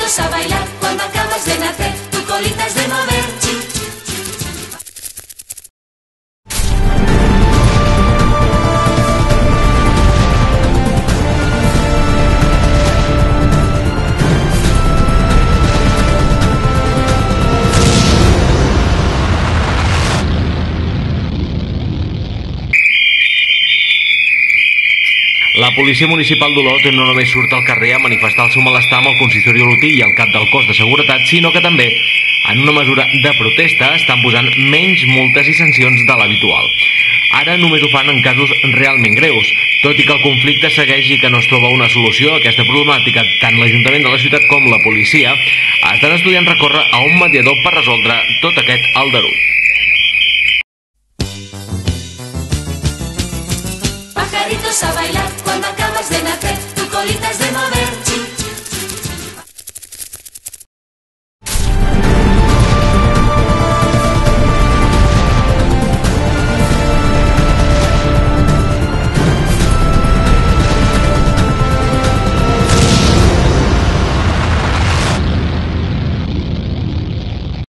pajaritos a bailar, cuando acabas de nacer, tu colita es de mover. La policia municipal d'Olot no només surt al carrer a manifestar el seu malestar amb el consistori olotí i el cap del cos de seguretat, sinó que també, en una mesura de protesta, estan posant menys multes i sancions de l'habitual. Ara només ho fan en casos realment greus. Tot i que el conflicte segueix i que no es troba una solució a aquesta problemàtica, tant l'Ajuntament de la ciutat com la policia estan estudiant recórrer a un mediador per resoldre tot aquest aldarull. Pajaritos a bailar.